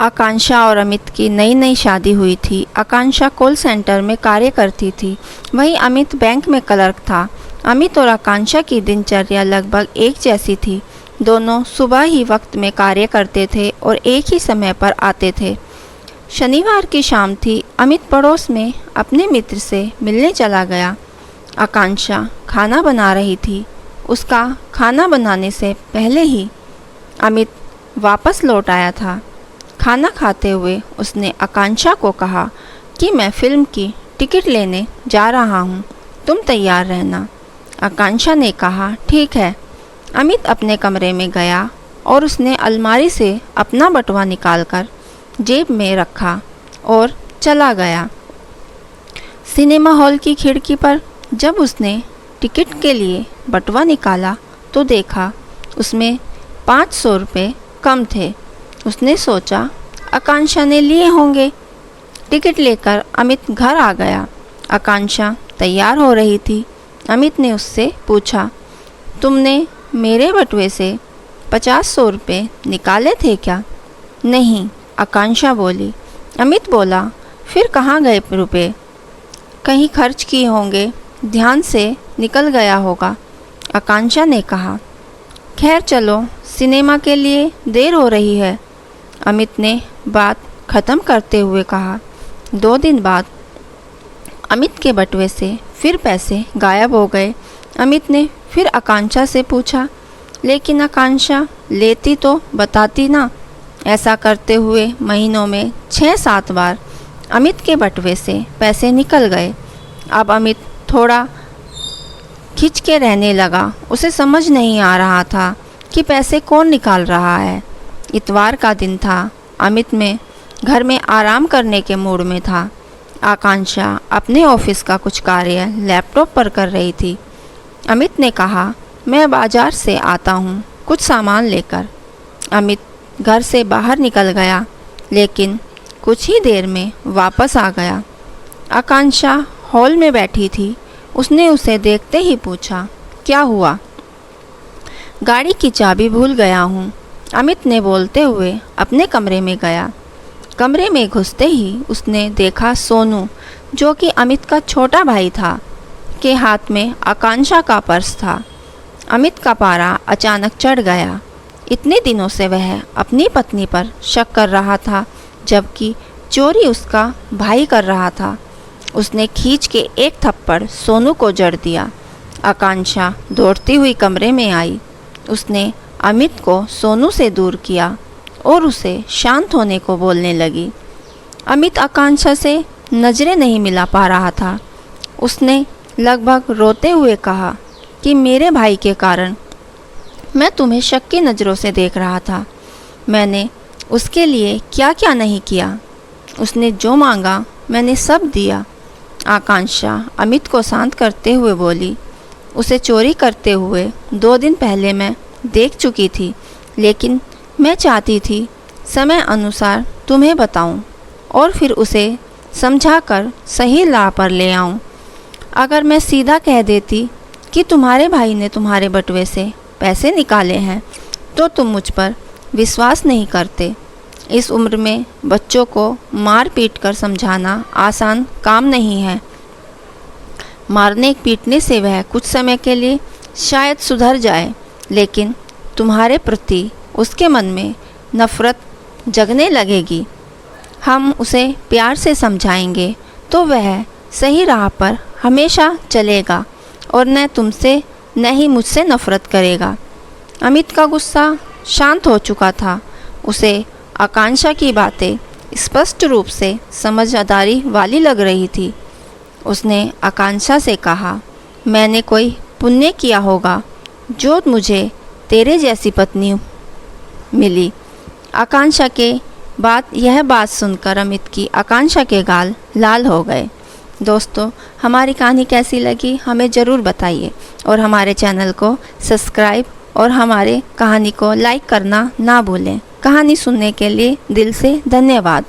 आकांक्षा और अमित की नई नई शादी हुई थी। आकांक्षा कॉल सेंटर में कार्य करती थी, वहीं अमित बैंक में क्लर्क था। अमित और आकांक्षा की दिनचर्या लगभग एक जैसी थी। दोनों सुबह ही वक्त में कार्य करते थे और एक ही समय पर आते थे। शनिवार की शाम थी। अमित पड़ोस में अपने मित्र से मिलने चला गया। आकांक्षा खाना बना रही थी। उसका खाना बनाने से पहले ही अमित वापस लौट आया था। खाना खाते हुए उसने आकांक्षा को कहा कि मैं फिल्म की टिकट लेने जा रहा हूँ, तुम तैयार रहना। आकांक्षा ने कहा ठीक है। अमित अपने कमरे में गया और उसने अलमारी से अपना बटुआ निकालकर जेब में रखा और चला गया। सिनेमा हॉल की खिड़की पर जब उसने टिकट के लिए बटुआ निकाला तो देखा उसमें 500 रुपये कम थे। उसने सोचा आकांक्षा ने लिए होंगे। टिकट लेकर अमित घर आ गया। आकांक्षा तैयार हो रही थी। अमित ने उससे पूछा, तुमने मेरे बटुए से 500 रुपये निकाले थे क्या? नहीं, आकांक्षा बोली। अमित बोला, फिर कहाँ गए रुपये? कहीं खर्च किए होंगे, ध्यान से निकल गया होगा, आकांक्षा ने कहा। खैर चलो, सिनेमा के लिए देर हो रही है, अमित ने बात ख़त्म करते हुए कहा। 2 दिन बाद अमित के बटुए से फिर पैसे गायब हो गए। अमित ने फिर आकांक्षा से पूछा, लेकिन आकांक्षा लेती तो बताती ना। ऐसा करते हुए महीनों में 6-7 बार अमित के बटुए से पैसे निकल गए। अब अमित थोड़ा खिंच के रहने लगा। उसे समझ नहीं आ रहा था कि पैसे कौन निकाल रहा है। इतवार का दिन था। अमित में घर में आराम करने के मूड में था। आकांक्षा अपने ऑफिस का कुछ कार्य लैपटॉप पर कर रही थी। अमित ने कहा, मैं बाजार से आता हूँ कुछ सामान लेकर। अमित घर से बाहर निकल गया, लेकिन कुछ ही देर में वापस आ गया। आकांक्षा हॉल में बैठी थी। उसने उसे देखते ही पूछा, क्या हुआ? गाड़ी की चाबी भूल गया हूँ, अमित ने बोलते हुए अपने कमरे में गया। कमरे में घुसते ही उसने देखा सोनू, जो कि अमित का छोटा भाई था, के हाथ में आकांक्षा का पर्स था। अमित का पारा अचानक चढ़ गया। इतने दिनों से वह अपनी पत्नी पर शक कर रहा था, जबकि चोरी उसका भाई कर रहा था। उसने खींच के एक थप्पड़ सोनू को जड़ दिया। आकांक्षा दौड़ती हुई कमरे में आई। उसने अमित को सोनू से दूर किया और उसे शांत होने को बोलने लगी। अमित आकांक्षा से नज़रें नहीं मिला पा रहा था। उसने लगभग रोते हुए कहा कि मेरे भाई के कारण मैं तुम्हें शक की नज़रों से देख रहा था। मैंने उसके लिए क्या क्या नहीं किया। उसने जो मांगा मैंने सब दिया। आकांक्षा अमित को शांत करते हुए बोली, उसे चोरी करते हुए 2 दिन पहले मैं देख चुकी थी, लेकिन मैं चाहती थी समय अनुसार तुम्हें बताऊं और फिर उसे समझाकर सही राह पर ले आऊं। अगर मैं सीधा कह देती कि तुम्हारे भाई ने तुम्हारे बटुए से पैसे निकाले हैं, तो तुम मुझ पर विश्वास नहीं करते। इस उम्र में बच्चों को मार पीट कर समझाना आसान काम नहीं है। मारने पीटने से वह कुछ समय के लिए शायद सुधर जाए, लेकिन तुम्हारे प्रति उसके मन में नफ़रत जगने लगेगी। हम उसे प्यार से समझाएंगे तो वह सही राह पर हमेशा चलेगा और न तुमसे न ही मुझसे नफ़रत करेगा। अमित का गुस्सा शांत हो चुका था। उसे आकांक्षा की बातें स्पष्ट रूप से समझदारी वाली लग रही थी। उसने आकांक्षा से कहा, मैंने कोई पुण्य किया होगा जो मुझे तेरे जैसी पत्नी मिली। आकांक्षा के बाद यह बात सुनकर अमित की आकांक्षा के गाल लाल हो गए। दोस्तों, हमारी कहानी कैसी लगी हमें ज़रूर बताइए और हमारे चैनल को सब्सक्राइब और हमारे कहानी को लाइक करना ना भूलें। कहानी सुनने के लिए दिल से धन्यवाद।